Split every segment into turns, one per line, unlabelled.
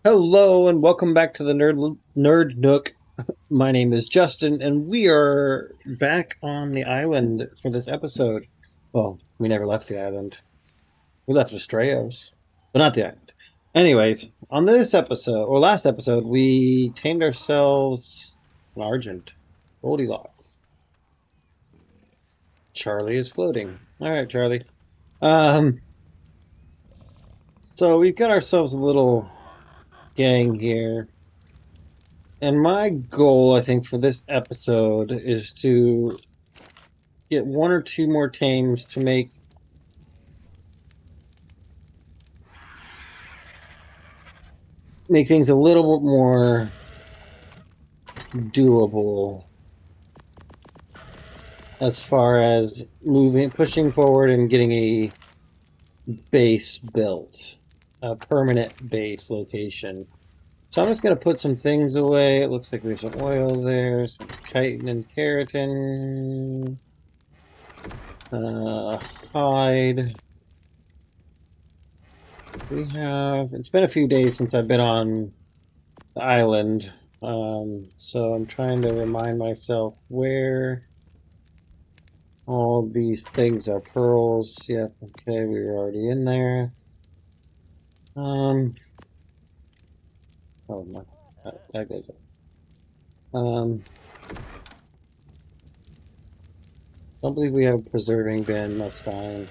Hello and welcome back to the Nerd Nook. My name is Justin, and we are back on the island for this episode. Well, we never left the island. We left Estrellas, but not the island. Anyways, on this episode, or last episode, we tamed ourselves an Argent, Goldilocks. Charlie is floating. All right, Charlie. Um, so we've got ourselves a little gang here. And my goal, I think, for this episode is to get one or two more tames to make things a little bit more doable as far as pushing forward and getting a base built, a permanent base location. So I'm just going to put some things away. It looks like there's some oil there, some chitin and keratin, hide. It's been a few days since I've been on the island, so I'm trying to remind myself where all these things are. Pearls, yep, okay, we were already in there. Um, oh my, that goes up. Um, don't believe we have a preserving bin, that's fine.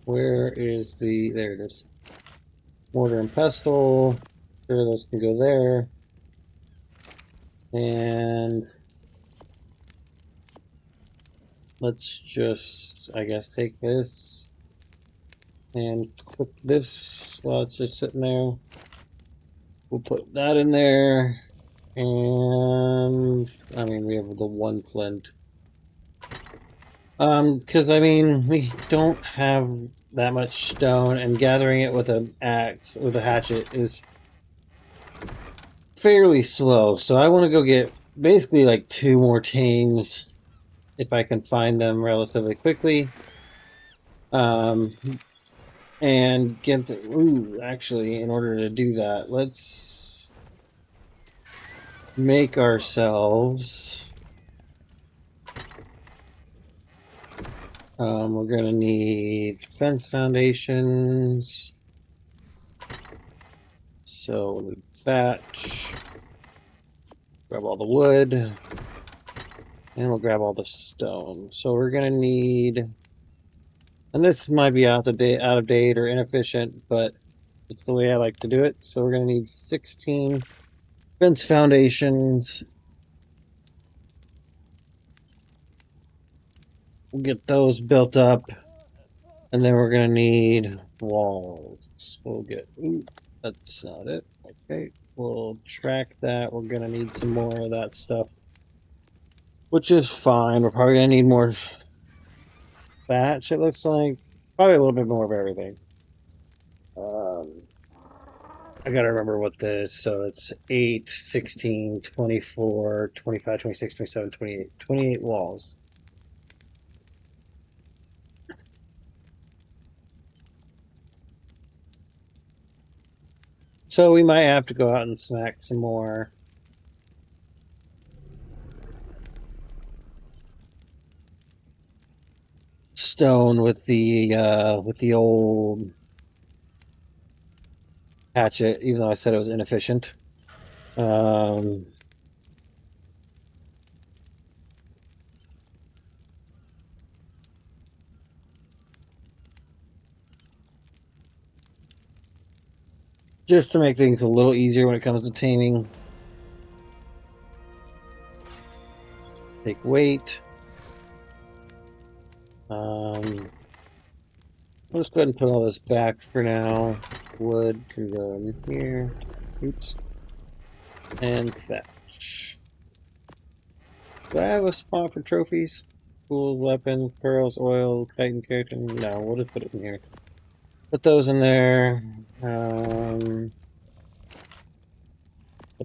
Where is there it is. Mortar and pestle, sure those can go there. And let's just, I guess, take this and cook this while it's just sitting there. We'll put that in there. And, I mean, we have the one flint. Because, I mean, we don't have that much stone, and gathering it with an axe, with a hatchet, is fairly slow. So I want to go get basically like two more tames if I can find them relatively quickly. Um, and get the, ooh, actually, in order to do that, let's make ourselves, we're gonna need fence foundations, so we'll need thatch, grab all the wood, and we'll grab all the stone. So we're gonna need, and this might be out of date or inefficient, but it's the way I like to do it. So we're gonna need 16 fence foundations. We'll get those built up, and then we're gonna need walls. We'll get, ooh, that's not it. Okay, we'll track that. We're gonna need some more of that stuff, which is fine. We're probably gonna need more thatch, it looks like. Probably a little bit more of everything. Um, I gotta remember what this, so it's 8, 16, 24, 25, 26, 27, 28. 28 walls. So we might have to go out and smack some more stone with the old hatchet, even though I said it was inefficient. Um, just to make things a little easier when it comes to taming. Take weight. I'll just go ahead and put all this back for now. Wood can go in here. Oops. And thatch. Do I have a spot for trophies? Tools, weapons, pearls, oil, chitin, keratin? No, we'll just put it in here. Put those in there. Put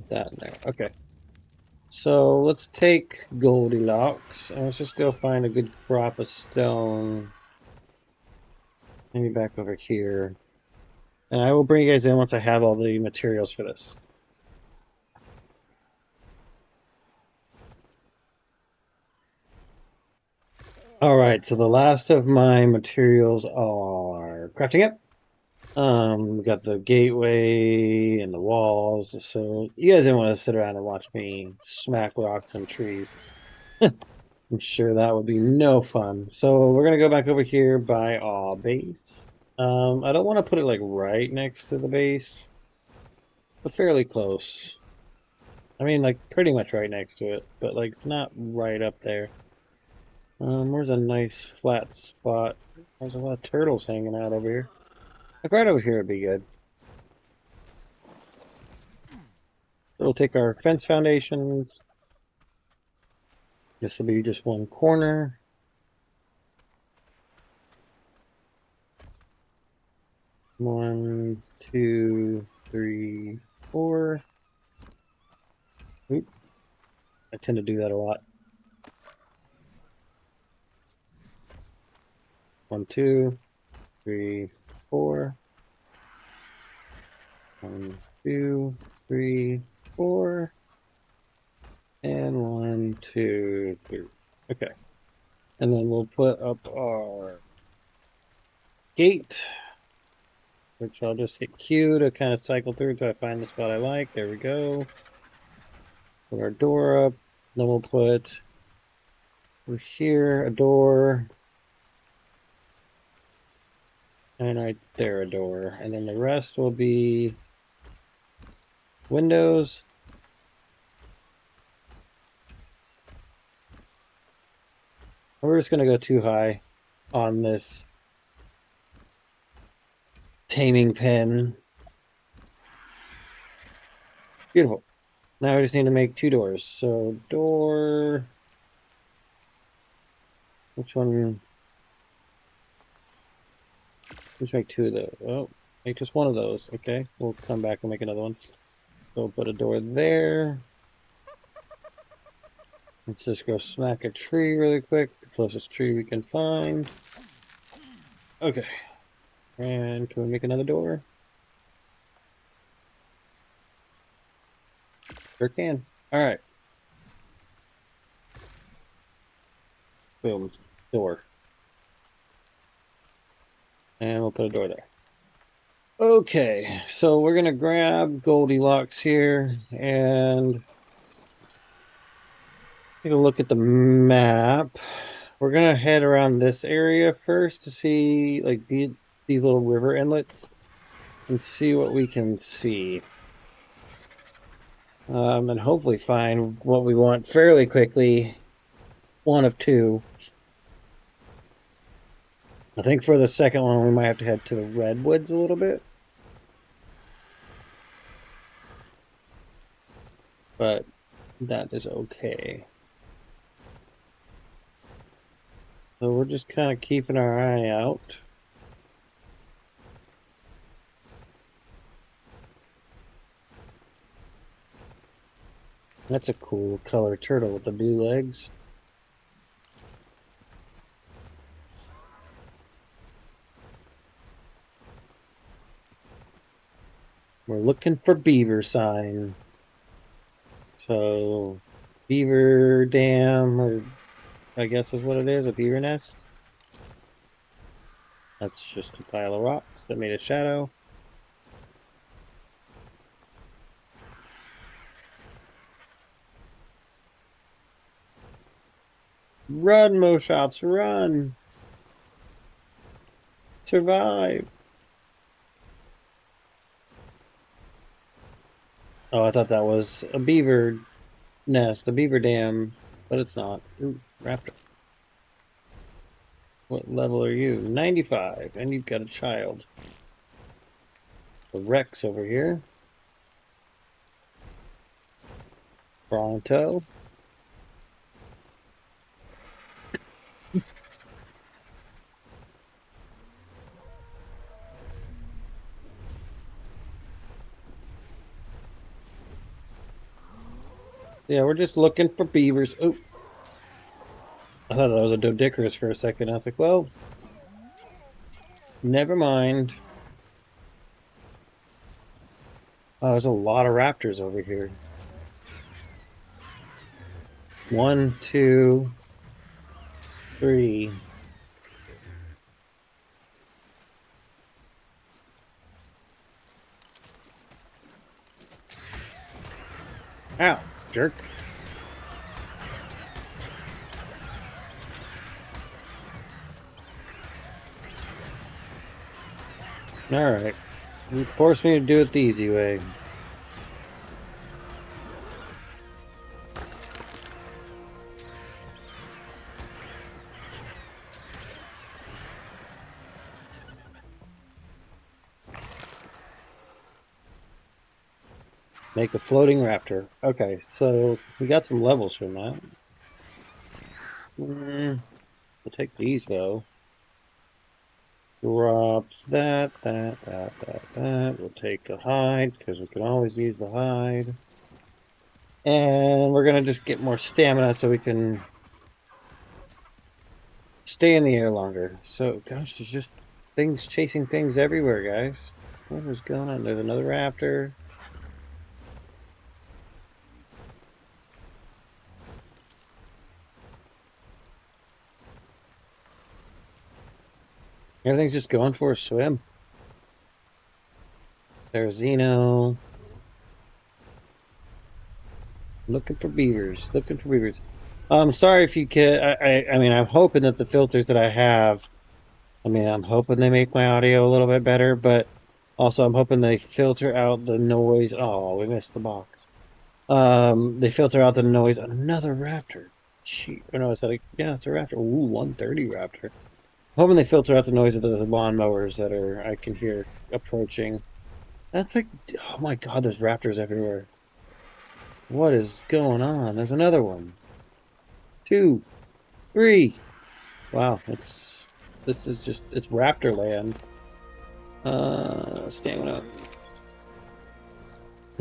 that in there. Okay. So let's take Goldilocks and let's just go find a good crop of stone. Maybe back over here. And I will bring you guys in once I have all the materials for this. Alright, so the last of my materials are crafting up. We got the gateway and the walls, so you guys didn't want to sit around and watch me smack rocks and trees. I'm sure that would be no fun. So we're gonna go back over here by our base. I don't want to put it like right next to the base, but fairly close. I mean, like pretty much right next to it, but like not right up there. Where's a nice flat spot? There's a lot of turtles hanging out over here. Like right over here would be good. So we'll take our fence foundations. This will be just one corner. One, two, three, four. Oop. I tend to do that a lot. One, two, three, four. One, two, three, four. And one, two, three. Okay. And then we'll put up our gate, which I'll just hit Q to kind of cycle through until I find the spot I like. There we go. Put our door up. Then we'll put over here a door. And right there a door. And then the rest will be windows. We're just going to go too high on this taming pen. Beautiful. Now we just need to make two doors. So door, which one? Let's make two of those. Oh, make just one of those. Okay, we'll come back and make another one. So we'll put a door there. Let's just go smack a tree really quick. The closest tree we can find. Okay. And can we make another door? Sure can. Alright. Boom. Door. And we'll put a door there. Okay, so we're gonna grab Goldilocks here and take a look at the map. We're gonna head around this area first to see like these little river inlets and see what we can see. And hopefully find what we want fairly quickly. One of two. I think for the second one we might have to head to the redwoods a little bit. But that is okay. So we're just kind of keeping our eye out. That's a cool color turtle with the blue legs. We're looking for beaver sign. So, beaver dam, or I guess is what it is, a beaver nest. That's just a pile of rocks that made a shadow. Run, Moshops, run! Survive! Oh, I thought that was a beaver nest, a beaver dam, but it's not. Ooh, raptor. What level are you? 95, and you've got a child. The Rex over here. Pronto. Yeah, we're just looking for beavers. Oh, I thought that was a Doedicurus for a second. I was like, well, never mind. Oh, there's a lot of raptors over here. 1, 2, 3. Ow, jerk. Alright. You forced me to do it the easy way. Make a floating raptor. Okay, so we got some levels from that. We'll take these though. Drop that. We'll take the hide because we can always use the hide. And we're gonna just get more stamina so we can stay in the air longer. So, gosh, there's just things chasing things everywhere, guys. What is going on? There's another raptor. Everything's just going for a swim. There's Zeno. Looking for beavers. Looking for beavers. I'm sorry if you can. I mean, I'm hoping that the filters that I have. I mean, I'm hoping they make my audio a little bit better, but also I'm hoping they filter out the noise. Oh, we missed the box. They filter out the noise. Another raptor. Gee, oh no, is that a, yeah, it's a raptor. Ooh, 130 raptor. Hoping they filter out the noise of the lawnmowers that I can hear approaching. That's like, oh my God, there's raptors everywhere. What is going on? There's another one. 2, 3. Wow, this is just it's raptor land. Stamina.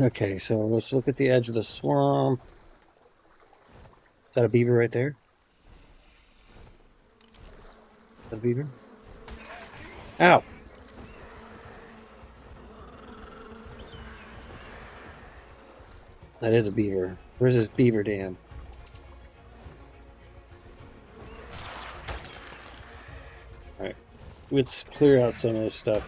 Okay, so let's look at the edge of the swamp. Is that a beaver right there? Is that a beaver? Ow! That is a beaver. Where's this beaver dam? Alright. Let's clear out some of this stuff.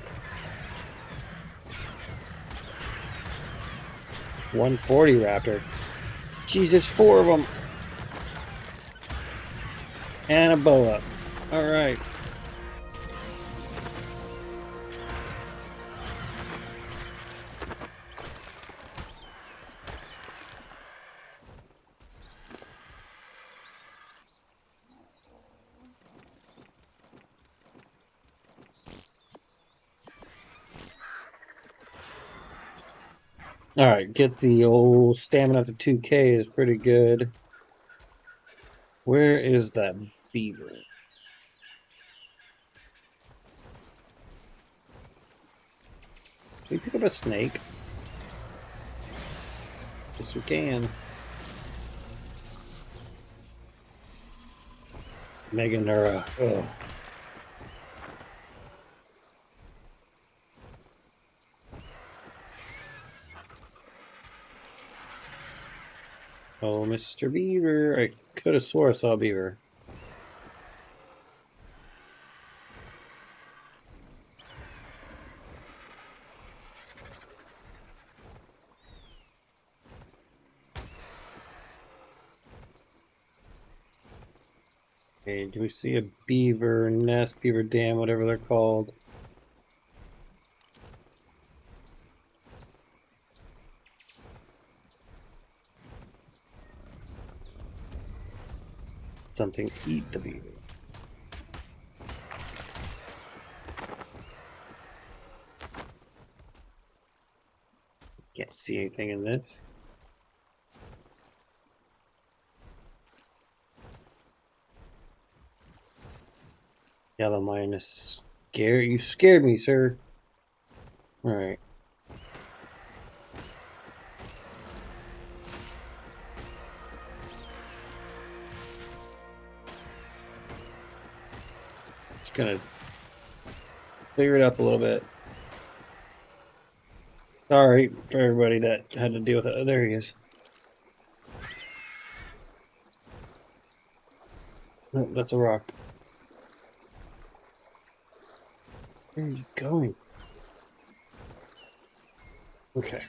140 raptor. Jeez, there's 4 of them. And a boa. Alright. Alright, get the old stamina up to 2K is pretty good. Where is that beaver? Can we pick up a snake? Yes, we can. Meganura. Oh. Oh, Mr. Beaver. I could have swore I saw a beaver. Okay, do we see a beaver nest, beaver dam, whatever they're called? Something eat the beaver. Can't see anything in this. Yellow minus scare. You scared me, sir. Alright. Just gonna clear it up a little bit. Sorry for everybody that had to deal with it. Oh, there he is. Oh, that's a rock. Where are you going? Okay.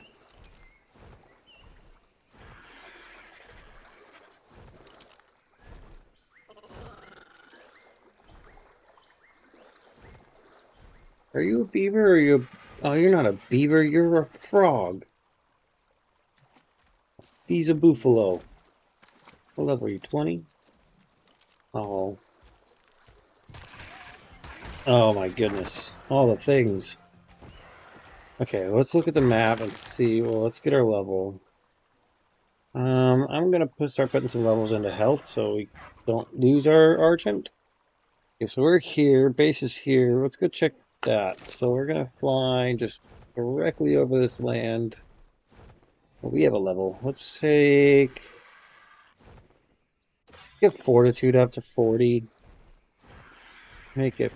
Are you a beaver or are you a... Oh, you're not a beaver, you're a frog. He's a buffalo. What level are you, 20? Oh. Oh my goodness. All the things. Okay, let's look at the map and see. Well, let's get our level. I'm gonna start putting some levels into health so we don't lose our Argent. Okay, so we're here. Base is here. Let's go check that. So we're gonna fly just directly over this land. Well, we have a level. Let's get fortitude up to 40. Make it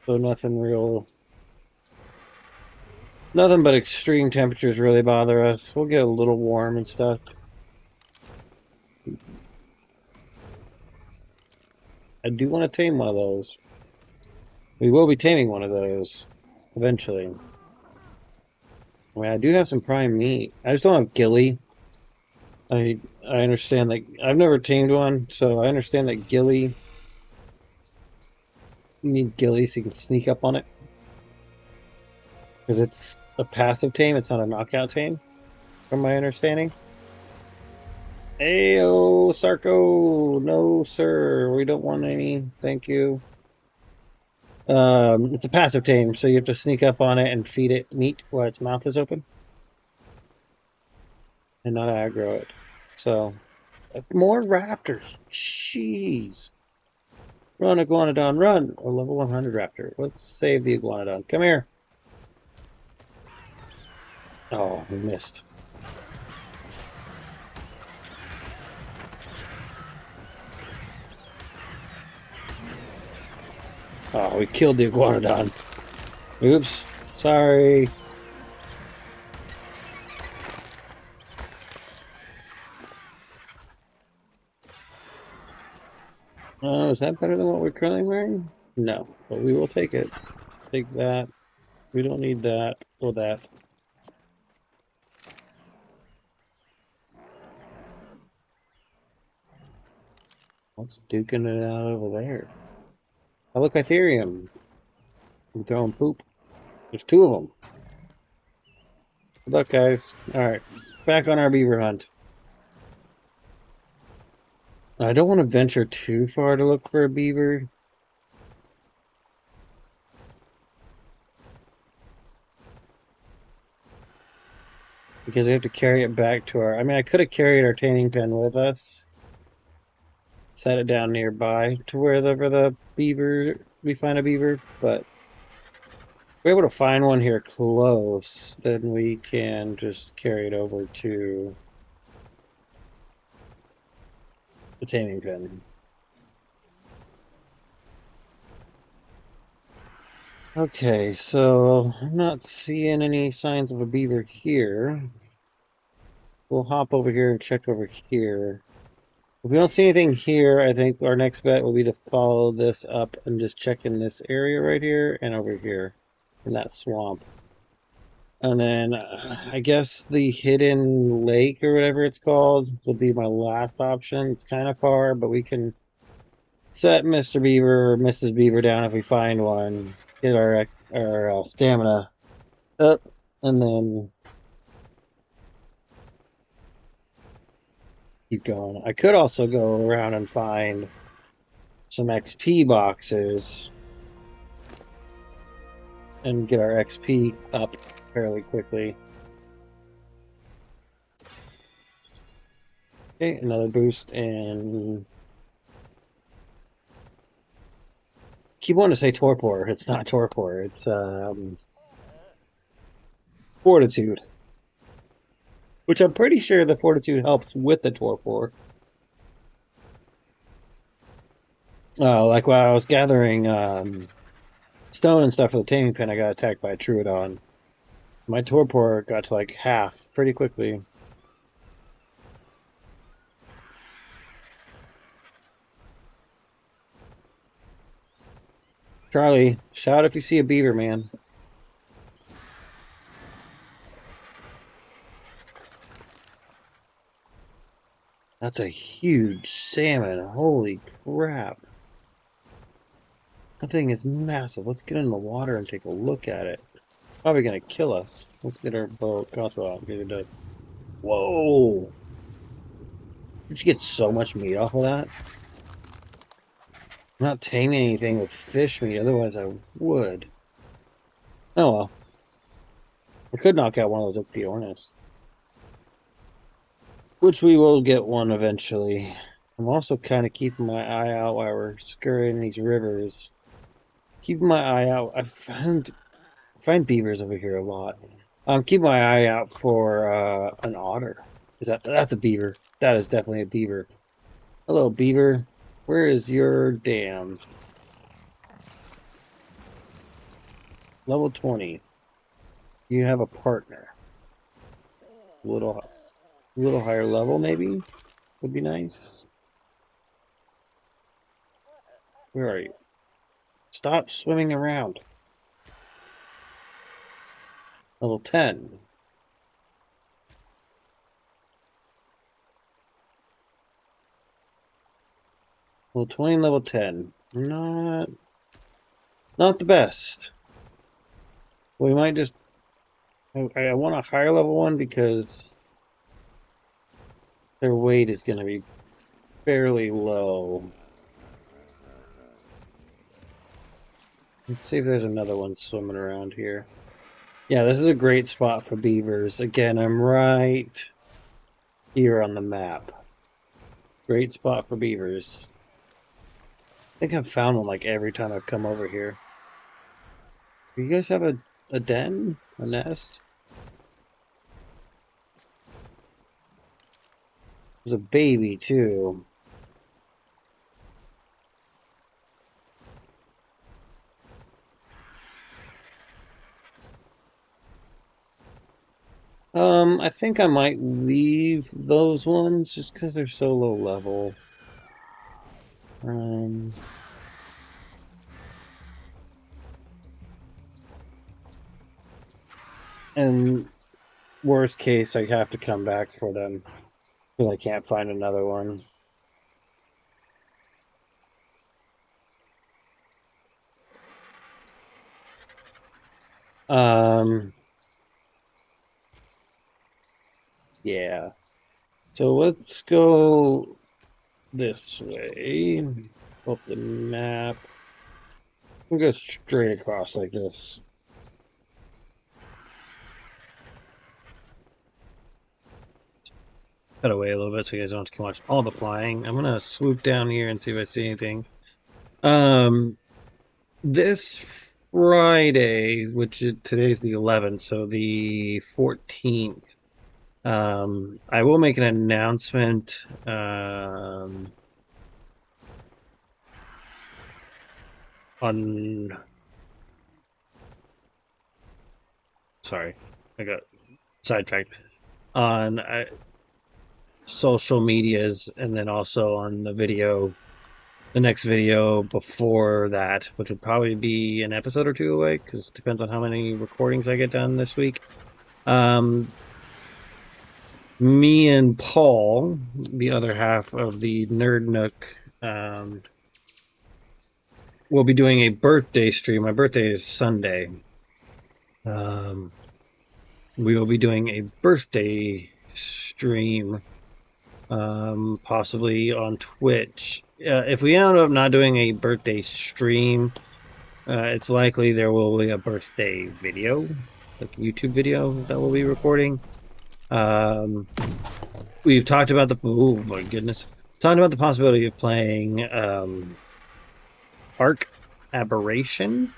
so nothing real. Nothing but extreme temperatures really bother us. We'll get a little warm and stuff. I do want to tame one of those. We will be taming one of those eventually. I mean, I do have some prime meat. I just don't have ghillie. I understand that I've never tamed one, so I understand that ghillie. You need ghillie so you can sneak up on it because it's a passive tame. It's not a knockout tame, from my understanding. Ayo, Sarko! No, sir, we don't want any. Thank you. It's a passive tame, so you have to sneak up on it and feed it meat while its mouth is open, and not aggro it. So, more raptors. Jeez. Run, Iguanodon, run! A level 100 raptor. Let's save the Iguanodon. Come here. Oh, we missed. Oh, we killed the Iguanodon. Oops. Sorry. Oh, is that better than what we're currently wearing? No, but we will take it. Take that. We don't need that or that. What's duking it out over there? Oh, look, Ethereum. I'm throwing poop. There's two of them. Good luck, guys. Alright, back on our beaver hunt. I don't want to venture too far to look for a beaver. Because we have to carry it back to our... I mean, I could have carried our taming pen with us. Set it down nearby to wherever the beaver... we find a beaver, but... if we're able to find one here close, then we can just carry it over to the taming pen. Okay, so I'm not seeing any signs of a beaver here. We'll hop over here and check over here. If we don't see anything here, I think our next bet will be to follow this up and just check in this area right here and over here in that swamp. And then I guess the hidden lake or whatever it's called will be my last option. It's kind of far, but we can set Mr. Beaver or Mrs. Beaver down if we find one. Get our stamina up, and then keep going. I could also go around and find some XP boxes and get our XP up fairly quickly. Okay, another boost, and keep wanting to say torpor. It's not torpor. It's fortitude, which I'm pretty sure the fortitude helps with the torpor. Like while I was gathering stone and stuff for the taming pen, I got attacked by a Troodon. My torpor got to like half pretty quickly. Charlie, shout if you see a beaver, man. That's a huge salmon. Holy crap. That thing is massive. Let's get in the water and take a look at it. Probably gonna kill us. Let's get our boat crossbow out and get it done. Whoa! Did you get so much meat off of that? I'm not taming anything with fish meat, otherwise I would. Oh well. I could knock out one of those Ichthyornis. Which we will get one eventually. I'm also kind of keeping my eye out while we're scurrying these rivers. Keeping my eye out. I find beavers over here a lot. I'm keeping my eye out for an otter. That's a beaver? That is definitely a beaver. Hello, beaver. Where is your dam? Level 20. You have a partner. A little higher level, maybe? Would be nice. Where are you? Stop swimming around. Level 10. Level 20 and level 10. Not the best. We might just... I want a higher level one because their weight is going to be fairly low. Let's see if there's another one swimming around here. Yeah, this is a great spot for beavers. Again, I'm right here on the map. Great spot for beavers. I think I've found one like every time I've come over here. Do you guys have a den? A nest? There's a baby too. I think I might leave those ones just because they're so low level. And worst case, I have to come back for them because I can't find another one. Yeah. So let's go this way. Up the map. We'll go straight across like this. Cut away a little bit so you guys don't have to watch all the flying. I'm gonna swoop down here and see if I see anything. This Friday, today's the 11th, so the 14th. I will make an announcement. Sorry, I got sidetracked. On social medias, and then also on the next video before that, which would probably be an episode or two away, because it depends on how many recordings I get done this week. Me and Paul, the other half of the Nerd Nook, will be doing a birthday stream. My birthday is Sunday. We will be doing a birthday stream, possibly on Twitch. If we end up not doing a birthday stream, it's likely there will be a birthday video, like a YouTube video that we'll be recording. We've talked about oh my goodness, talked about the possibility of playing ARK Aberration,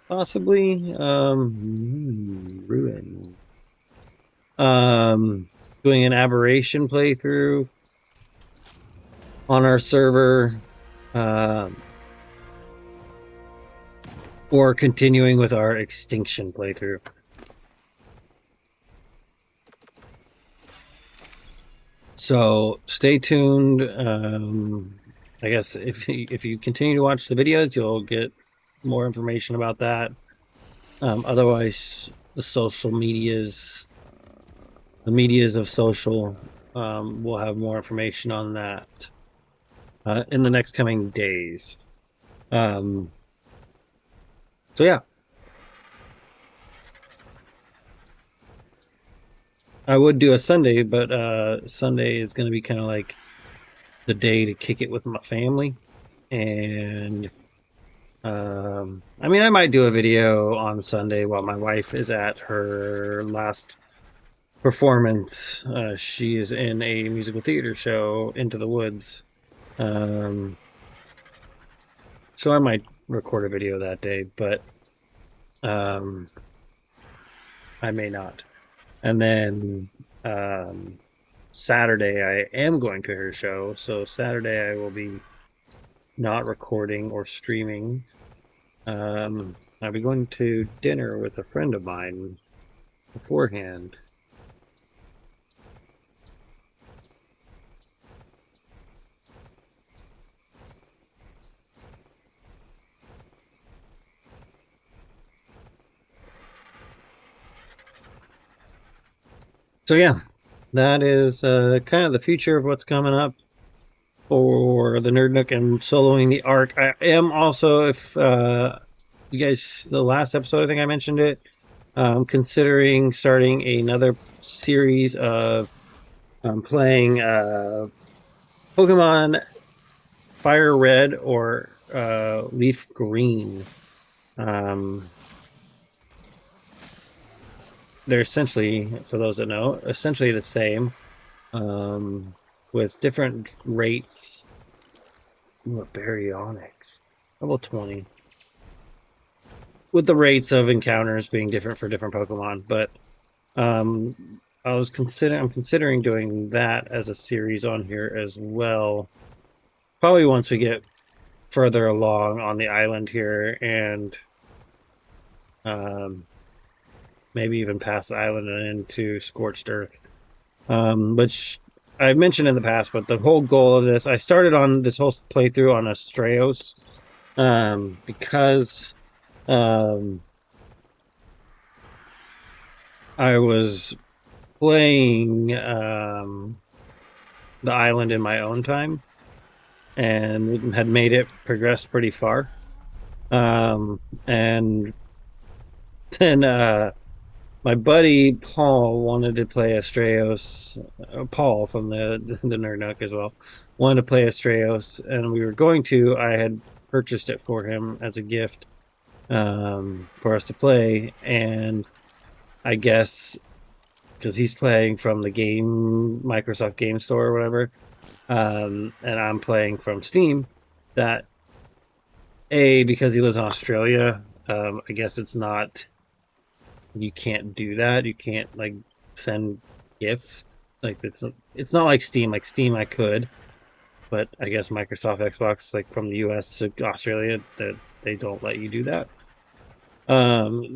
possibly. Ruin. Doing an Aberration playthrough on our server, or continuing with our Extinction playthrough. So stay tuned. I guess if you continue to watch the videos, you'll get more information about that. Otherwise, the medias of social, will have more information on that in the next coming days. Um, so yeah, I would do a Sunday, but Sunday is going to be kind of like the day to kick it with my family. And I mean, I might do a video on Sunday while my wife is at her last performance. She is in a musical theater show, Into the Woods. Um, so I might record a video that day, but um, I may not. And then Saturday, I am going to her show. So Saturday, I will be not recording or streaming. I'll be going to dinner with a friend of mine beforehand. So yeah, that is kind of the future of what's coming up for the Nerd Nook and soloing the ARK. I am also, if you guys, the last episode, I think I mentioned it, considering starting another series of playing Pokemon Fire Red or Leaf Green. Um, they're essentially, for those that know, essentially the same, with different rates. Ooh, Baryonyx, level 20. With the rates of encounters being different for different Pokemon, but I'm considering doing that as a series on here as well. Probably once we get further along on the island here and um, maybe even past the island and into Scorched Earth, which I mentioned in the past. But the whole goal of this, I started on this whole playthrough on Astraeos because I was playing the island in my own time and had made it progress pretty far. And then my buddy Paul wanted to play Astraeos. Paul from the Nerd Nook as well wanted to play Astraeos, and we were going to. I had purchased it for him as a gift for us to play, and I guess because he's playing from the Microsoft Game Store or whatever, and I'm playing from Steam, that because he lives in Australia, I guess it's not. You can't do that. You can't like send gifts. Like it's not like Steam. Like Steam, I could, but I guess Microsoft Xbox, like from the U.S. to Australia, that they don't let you do that.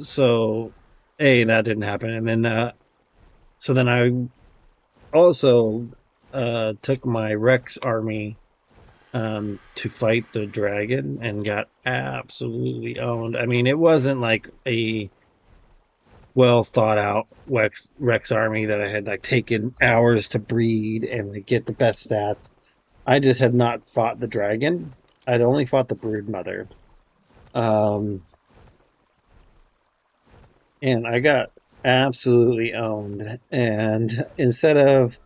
So that didn't happen, and then so then I also took my Rex army to fight the dragon and got absolutely owned. I mean, it wasn't like a well thought out Rex army that I had like taken hours to breed and like, get the best stats. I just had not fought the dragon. I'd only fought the brood mother. And I got absolutely owned. And instead of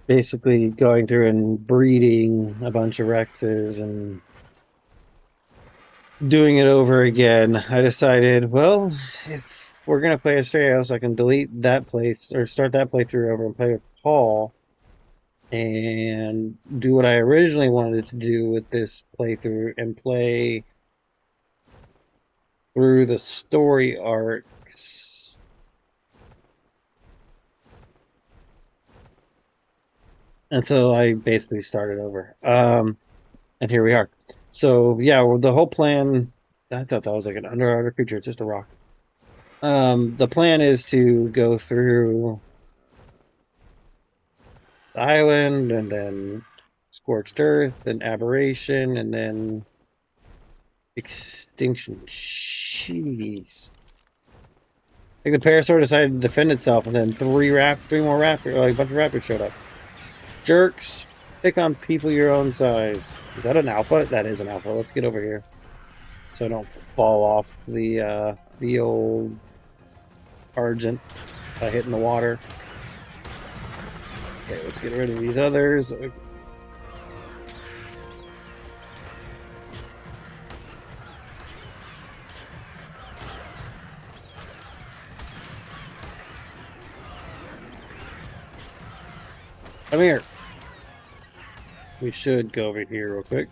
basically going through and breeding a bunch of Rexes and doing it over again, I decided, well, if we're gonna play Astraeos, I can delete that place or start that playthrough over and play with Paul and do what I originally wanted to do with this playthrough and play through the story arcs. And so I basically started over. And here we are. So yeah, well, the whole plan. I thought that was like an underwater creature. It's just a rock. The plan is to go through island, and then scorched earth, and aberration, and then extinction. Jeez. Like the parasaur decided to defend itself, and then three more raptors, like a bunch of raptors showed up. Jerks, pick on people your own size. Is that an alpha? That is an alpha. Let's get over here, so I don't fall off the old Argent by hitting the water. Okay, let's get rid of these others. Come here. We should go over here real quick.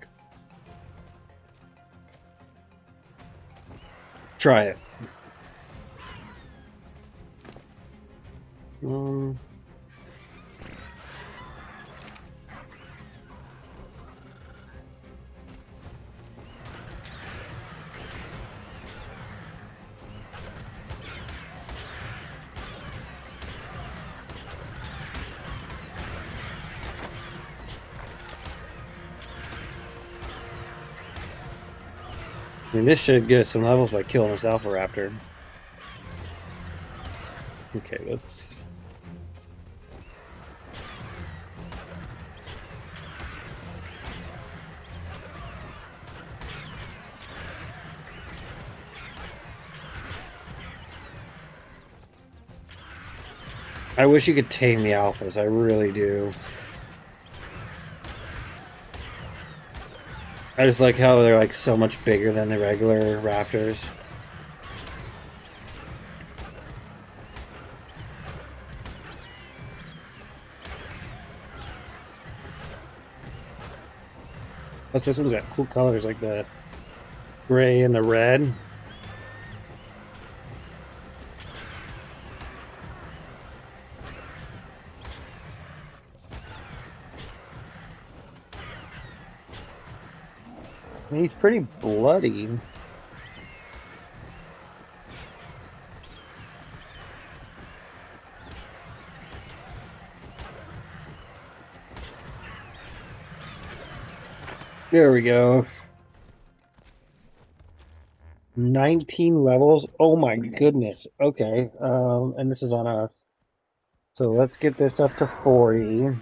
Try it. I mean, this should get us some levels by killing this Alpha Raptor. Okay, let's... I wish you could tame the alphas, I really do. I just like how they're like so much bigger than the regular raptors. Plus this one's got cool colors like the gray and the red. He's pretty bloody. There we go. 19 levels. Oh my goodness. Okay. And this is on us. So let's get this up to 40.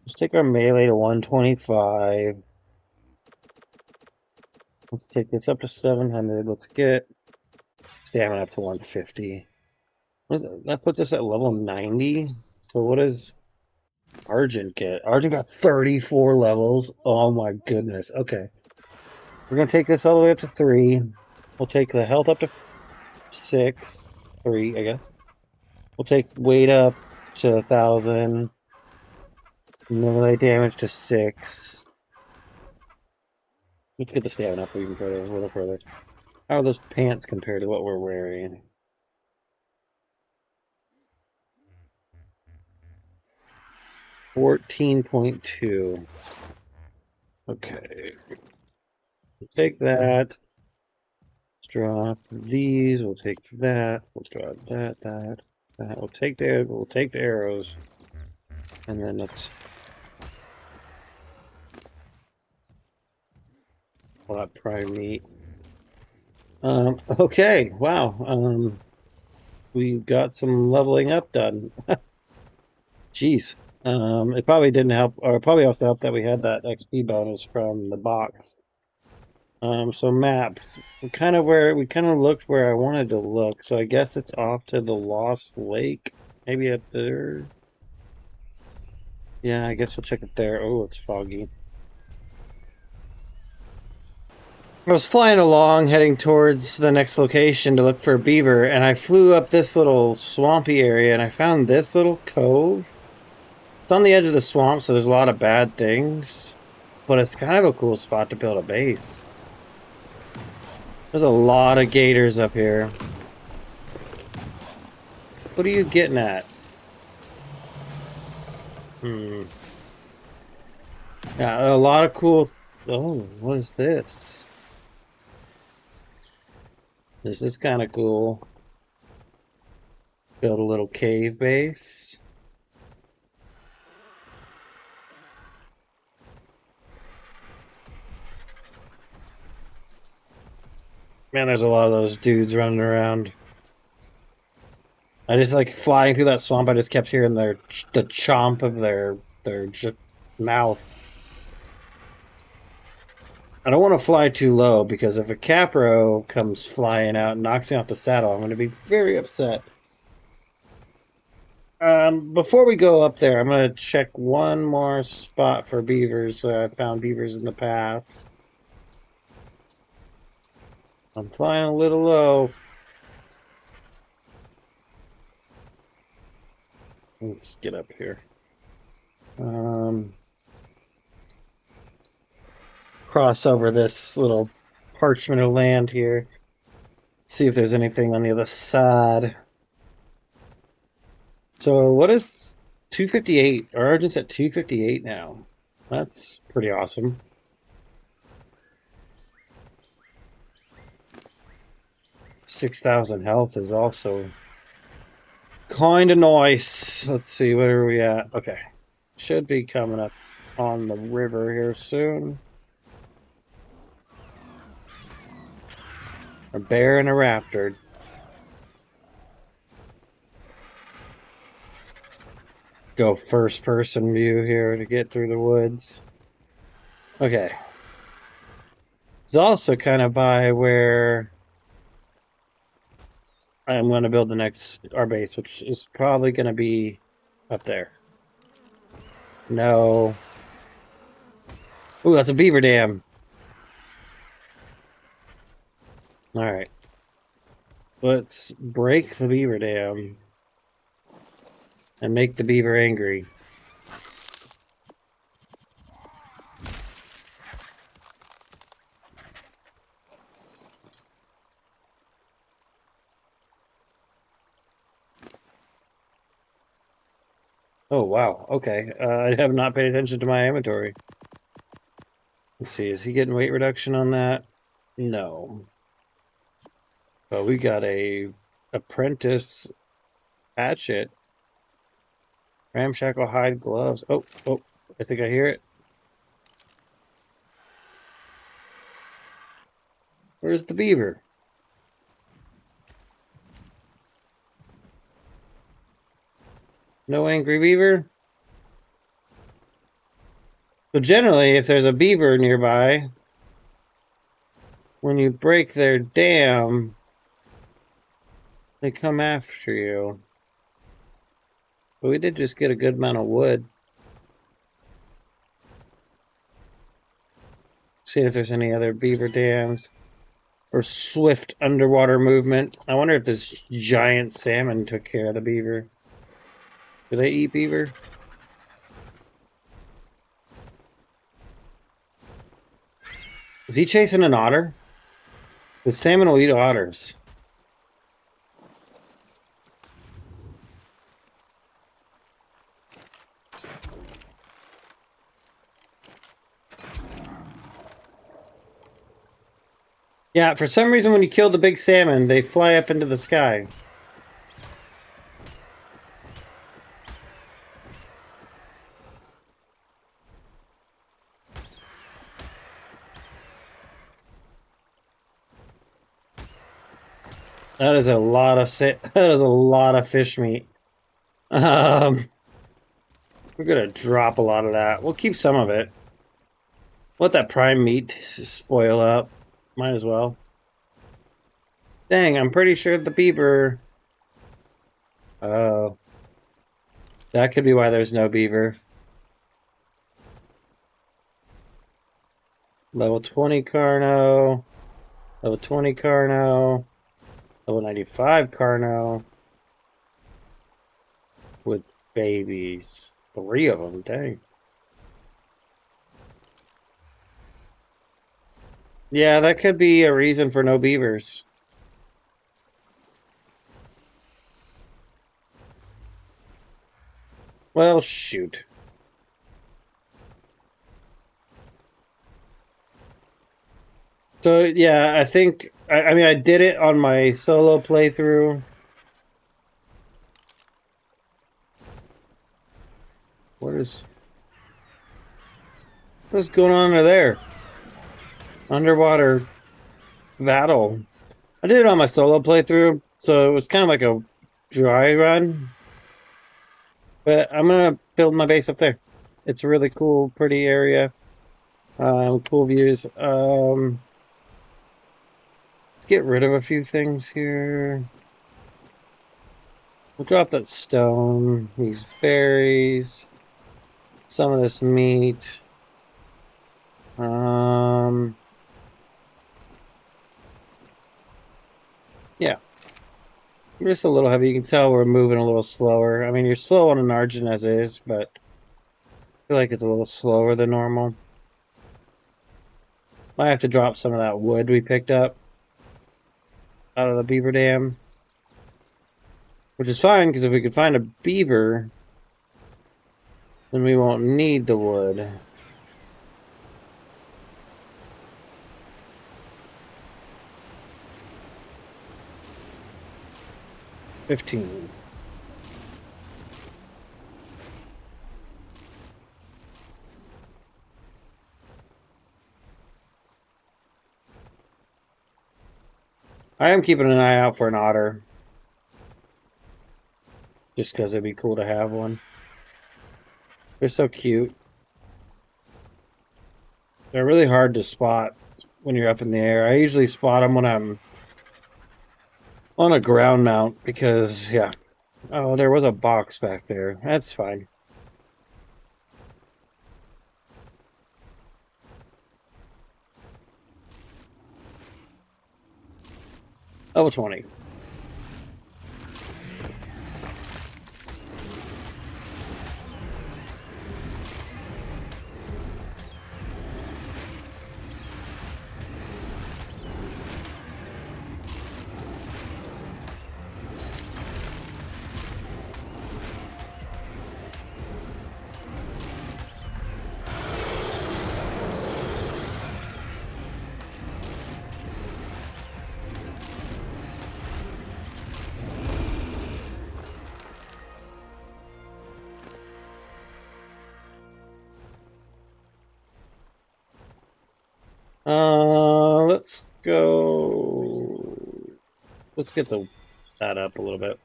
Let's take our melee to 125. Let's take this up to 700. Let's get stamina up to 150. That puts us at level 90. So what does Argent get? Argent got 34 levels. Oh my goodness. Okay. We're going to take this all the way up to 3. We'll take the health up to 6. 3, I guess. We'll take weight up to 1,000. Melee damage to 6. Let's get the stamina up even further, a little further. How are those pants compared to what we're wearing? $14.2. Okay. We'll take that. Let's drop these. We'll take that. We'll drop that. We'll take the arrows. And then let's... Well, that prime meat. Okay, wow. We got some leveling up done. Jeez. It probably didn't help, or it probably also helped that we had that XP bonus from the box. So map. We kind of looked where I wanted to look, so I guess it's off to the Lost Lake. Maybe up there. Yeah, I guess we'll check it there. Oh, it's foggy. I was flying along, heading towards the next location to look for a beaver, and I flew up this little swampy area, and I found this little cove. It's on the edge of the swamp, so there's a lot of bad things, but it's kind of a cool spot to build a base. There's a lot of gators up here. What are you getting at? Yeah, a lot of cool... Oh, what is this? This is kind of cool. Build a little cave base. Man, there's a lot of those dudes running around. I just like flying through that swamp. I just kept hearing the chomp of their mouth. I don't want to fly too low because if a capro comes flying out and knocks me off the saddle, I'm going to be very upset. Before we go up there, I'm going to check one more spot for beavers. I found beavers in the past. I'm flying a little low. Let's get up here. Cross over this little parchment of land here. See if there's anything on the other side. So what is 258? Our origins at 258 now. That's pretty awesome. 6,000 health is also kind of nice. Let's see, where are we at? Okay. Should be coming up on the river here soon. A bear and a raptor. Go first person view here to get through the woods. Okay. It's also kind of by where I'm going to build our base, which is probably going to be up there. No. Ooh, that's a beaver dam. Alright. Let's break the beaver dam and make the beaver angry. Oh, wow. Okay. I have not paid attention to my inventory. Let's see. Is he getting weight reduction on that? No. But we got a apprentice hatchet. Ramshackle hide gloves. Oh, I think I hear it. Where's the beaver? No angry beaver? So generally, if there's a beaver nearby, when you break their dam, they come after you. But we did just get a good amount of wood. See if there's any other beaver dams or swift underwater movement. I wonder if this giant salmon took care of the beaver. Do they eat beaver? Is he chasing an otter? The salmon will eat otters. Yeah, for some reason when you kill the big salmon, they fly up into the sky. That is a lot of that is a lot of fish meat. We're gonna drop a lot of that. We'll keep some of it. Let that prime meat spoil up. Might as well. Dang, I'm pretty sure the beaver. Oh, that could be why there's no beaver. Level 20 Carno. Level 20 Carno. Level 95 Carno. With babies. 3 of them, dang. Yeah, that could be a reason for no beavers. Well, shoot. So yeah, I think I mean I did it on my solo playthrough. What's going on under there? Underwater battle. I did it on my solo playthrough, so it was kind of like a dry run. But I'm gonna build my base up there. It's a really cool, pretty area. Cool views. Let's get rid of a few things here. We'll drop that stone, these berries, some of this meat. Yeah, we're just a little heavy. You can tell we're moving a little slower. I mean, you're slow on an Argent as is, but I feel like it's a little slower than normal. Might have to drop some of that wood we picked up out of the beaver dam, which is fine because if we could find a beaver, then we won't need the wood. $15. I am keeping an eye out for an otter. Just because it'd be cool to have one. They're so cute. They're really hard to spot when you're up in the air. I usually spot them when I'm on a ground mount because, yeah. Oh, there was a box back there. That's fine. Level 20. Let's go. Let's get that up a little bit.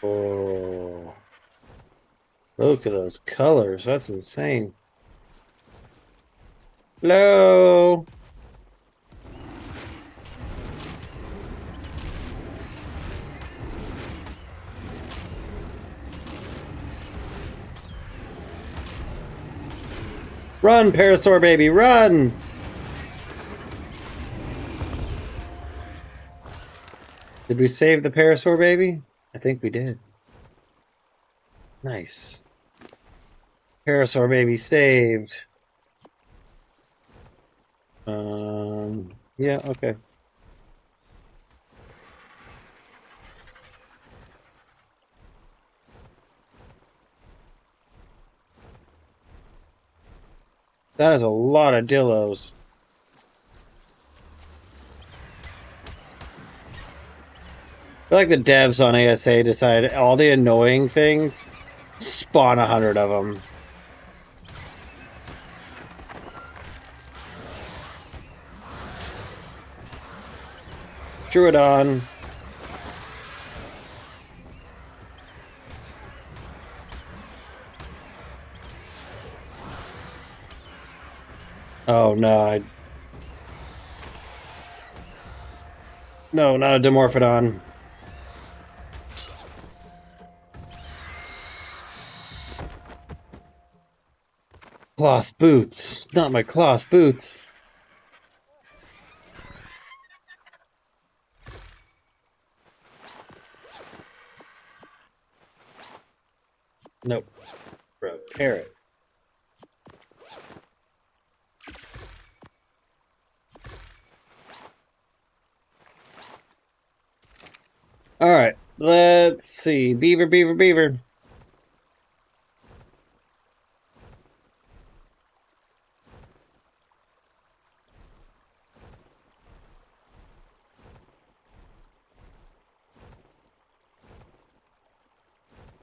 Oh, look at those colors. That's insane. Hello. Run, Parasaur baby, run! Did we save the Parasaur baby? I think we did. Nice. Parasaur baby saved. Yeah, okay. That is a lot of Dillos. I feel like the devs on ASA decided all the annoying things, spawn 100 of them. Druidon. Oh no, no, not a Dimorphodon. Cloth boots. Not my cloth boots. Nope. Bro, parrot. Alright, let's see. Beaver, beaver, beaver.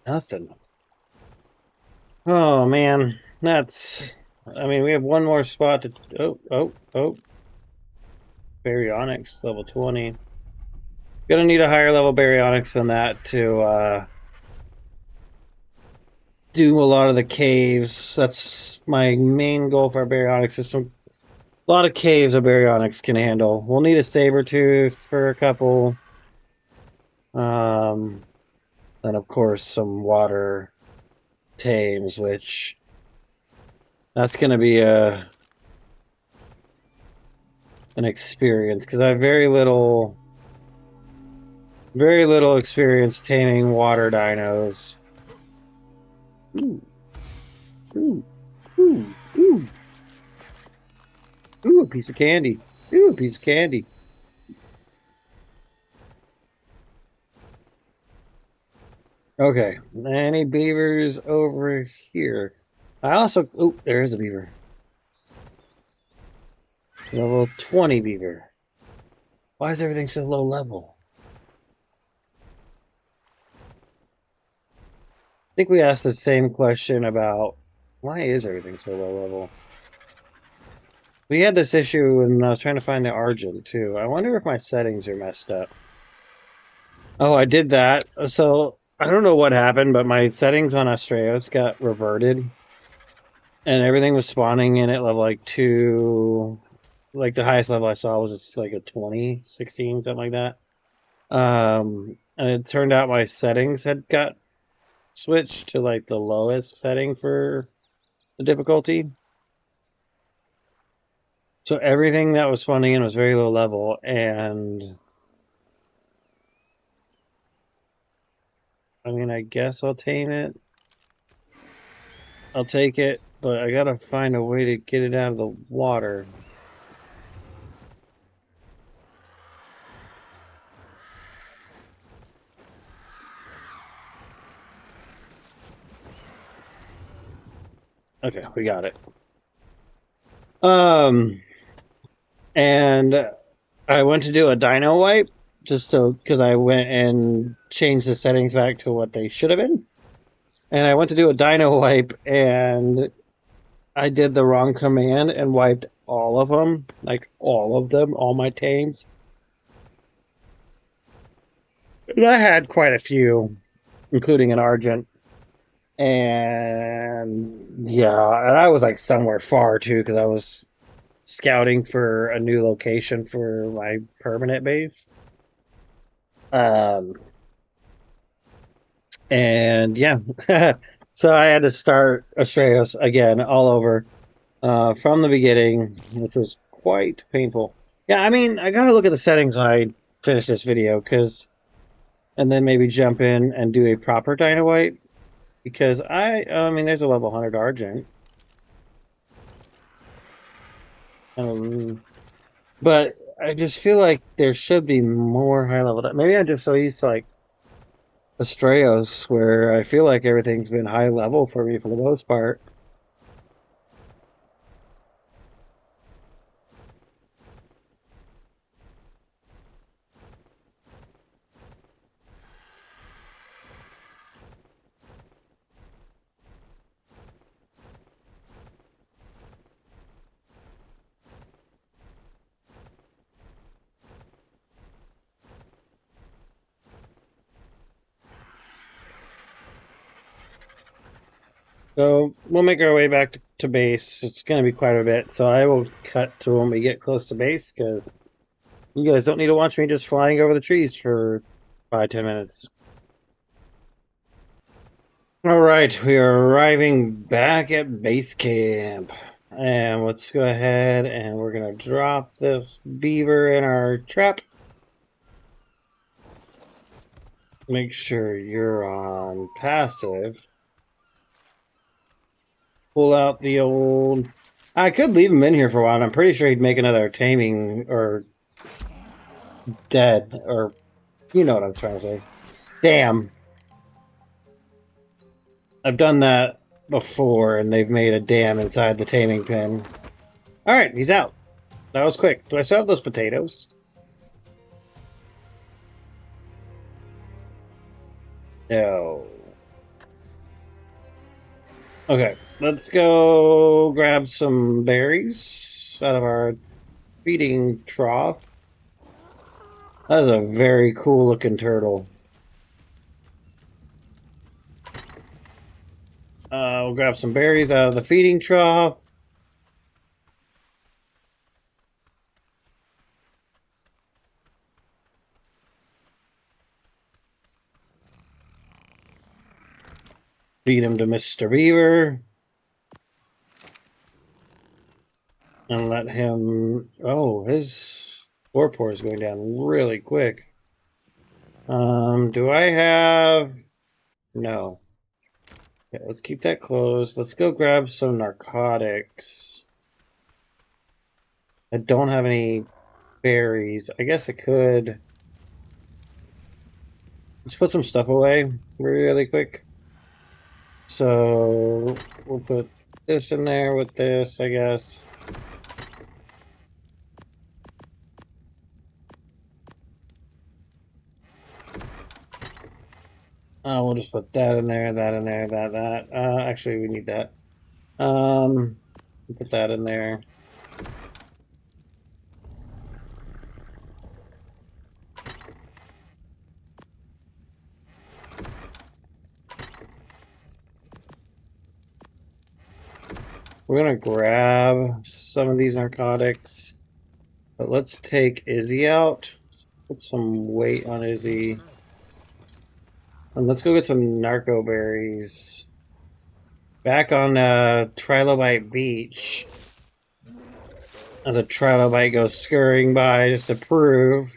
Nothing. Oh man, that's. I mean, we have one more spot to. Oh. Baryonyx, level 20. Gonna need a higher level baryonyx than that to do a lot of the caves. That's my main goal for our baryonyx system. A lot of caves a baryonyx can handle. We'll need a saber tooth for a couple. And of course some water tames, which that's gonna be an experience because I have very little experience taming water dinos. Ooh, ooh, ooh, ooh. Ooh, a piece of candy. Ooh, a piece of candy. Okay, any beavers over here? I also, oh, there is a beaver. Level 20 beaver. Why is everything so low level? I think we asked the same question about why is everything so low level? We had this issue when I was trying to find the Argent too. I wonder if my settings are messed up. Oh, I did that. So I don't know what happened, but my settings on Astraeus got reverted, and everything was spawning in at level like 2. Like the highest level I saw was just like a 20, 16, something like that. And it turned out my settings had got switched to like the lowest setting for the difficulty. So everything that was spawning in was very low level, and I mean, I guess I'll tame it. I'll take it, but I gotta find a way to get it out of the water. Okay, we got it. Um, and I went to do a dino wipe just to because I went and changed the settings back to what they should have been. And I went to do a dino wipe and I did the wrong command and wiped all of them, like all of them, all my tames. And I had quite a few, including an Argent. And yeah, and I was like somewhere far too because I was scouting for a new location for my permanent base. Um, and yeah, so I had to start Astraeus again all over from the beginning, which was quite painful. Yeah, I mean, I gotta look at the settings when I finish this video, and then maybe jump in and do a proper dino wipe because I mean, there's a level 100 Argent. Um, but I just feel like there should be more high level. Maybe I'm just so used to like Astraeus, where I feel like everything's been high level for me for the most part. So we'll make our way back to base. It's going to be quite a bit, so I will cut to when we get close to base because you guys don't need to watch me just flying over the trees for 5, 10 minutes. All right, we are arriving back at base camp. And let's go ahead and we're going to drop this beaver in our trap. Make sure you're on passive. Pull out the old... I could leave him in here for a while. I'm pretty sure he'd make another taming or dead or You know what I'm trying to say. Damn. I've done that before, and they've made a dam inside the taming pen. Alright, he's out. That was quick. Do I still have those potatoes? No. Okay, let's go grab some berries out of our feeding trough. That is a very cool looking turtle. We'll grab some berries out of the feeding trough. Feed him to Mr. Beaver. And let him... Oh, his torpor is going down really quick. Do I have... No. Okay, let's keep that closed. Let's go grab some narcotics. I don't have any berries. I guess I could... Let's put some stuff away really quick. So we'll put this in there with this, I guess. We'll just put that in there, that in there, that. Actually, we need that. Put that in there. We're gonna grab some of these narcotics, but let's take Izzy out. Put some weight on Izzy. And let's go get some narco berries. Back on Trilobite Beach. As a trilobite goes scurrying by just to prove.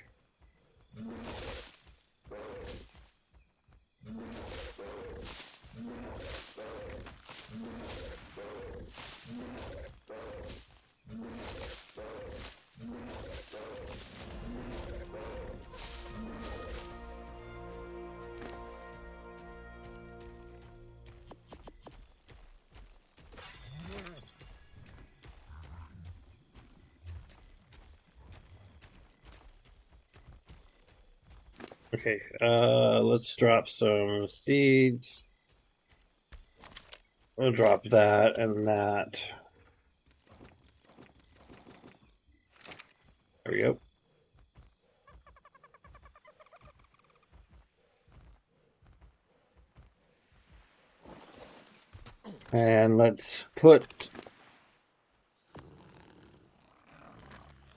Okay, let's drop some seeds. We'll drop that and that. There we go. And let's put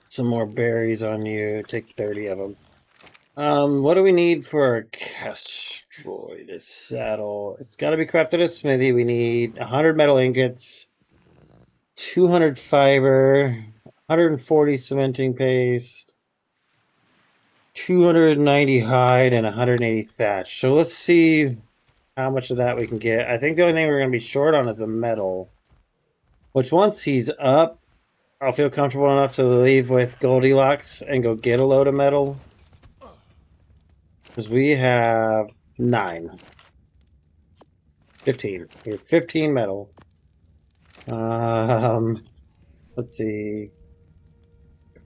some more berries on you. Take 30 of them. What do we need for a castroid saddle? It's got to be crafted at a smithy. We need 100 metal ingots, 200 fiber, 140 cementing paste, 290 hide, and 180 thatch. So let's see how much of that we can get. I think the only thing we're going to be short on is the metal, which once he's up, I'll feel comfortable enough to leave with Goldilocks and go get a load of metal. Because we have 9. 15. We have 15 metal. Let's see.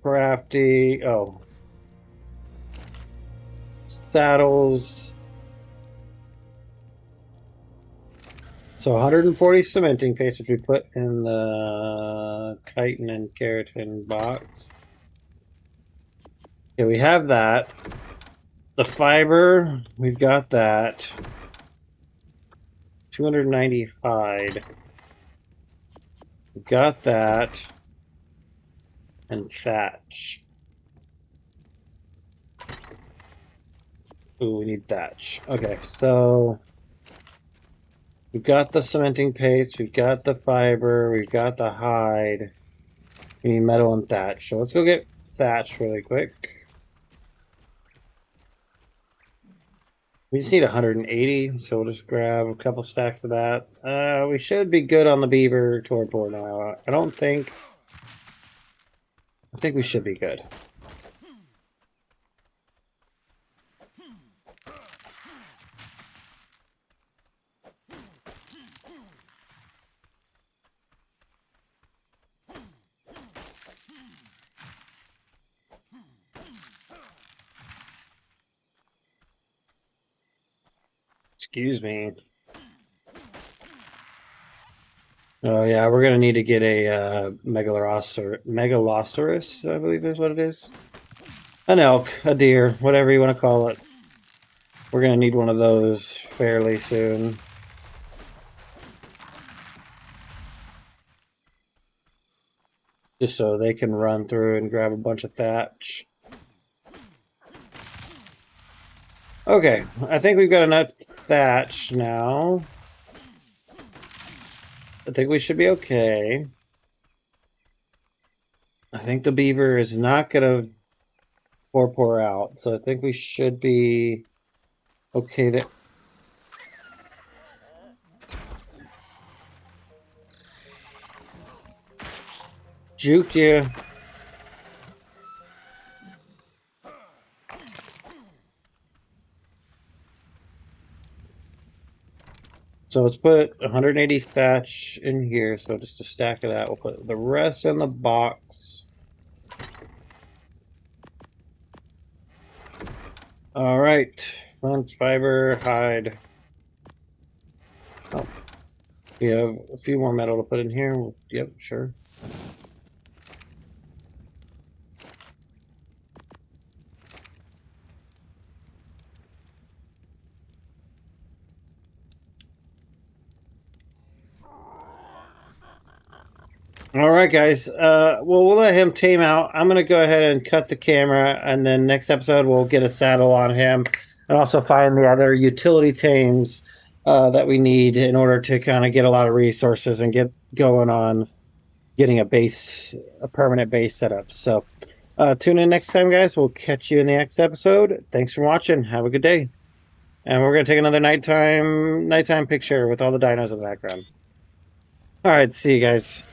Crafty. Oh. Saddles. So 140 cementing paste, which we put in the chitin and keratin box. Okay, we have that. The fiber, we've got that. 290 hide. We've got that. And thatch. Ooh, we need thatch. Okay, so we've got the cementing paste, we've got the fiber, we've got the hide. We need metal and thatch. So let's go get thatch really quick. We just need 180, so we'll just grab a couple stacks of that. We should be good on the beaver torpor now. I think we should be good. Excuse me. Oh yeah, we're gonna need to get a megalosaurus, I believe is what it is. An elk, a deer, whatever you want to call it. We're gonna need one of those fairly soon. Just so they can run through and grab a bunch of thatch. Okay, I think we've got enough thatch now. I think we should be okay. I think the beaver is not gonna pour out, so I think we should be okay there. Juked you. So let's put 180 thatch in here. So just a stack of that. We'll put the rest in the box. All right. Flint, fiber, hide. Oh, we have a few more metal to put in here. Yep, sure. All right, guys. Well, we'll let him tame out. I'm gonna go ahead and cut the camera, and then next episode we'll get a saddle on him, and also find the other utility tames that we need in order to kind of get a lot of resources and get going on getting a permanent base set up. So tune in next time, guys. We'll catch you in the next episode. Thanks for watching. Have a good day. And we're gonna take another nighttime picture with all the dinos in the background. All right, see you guys.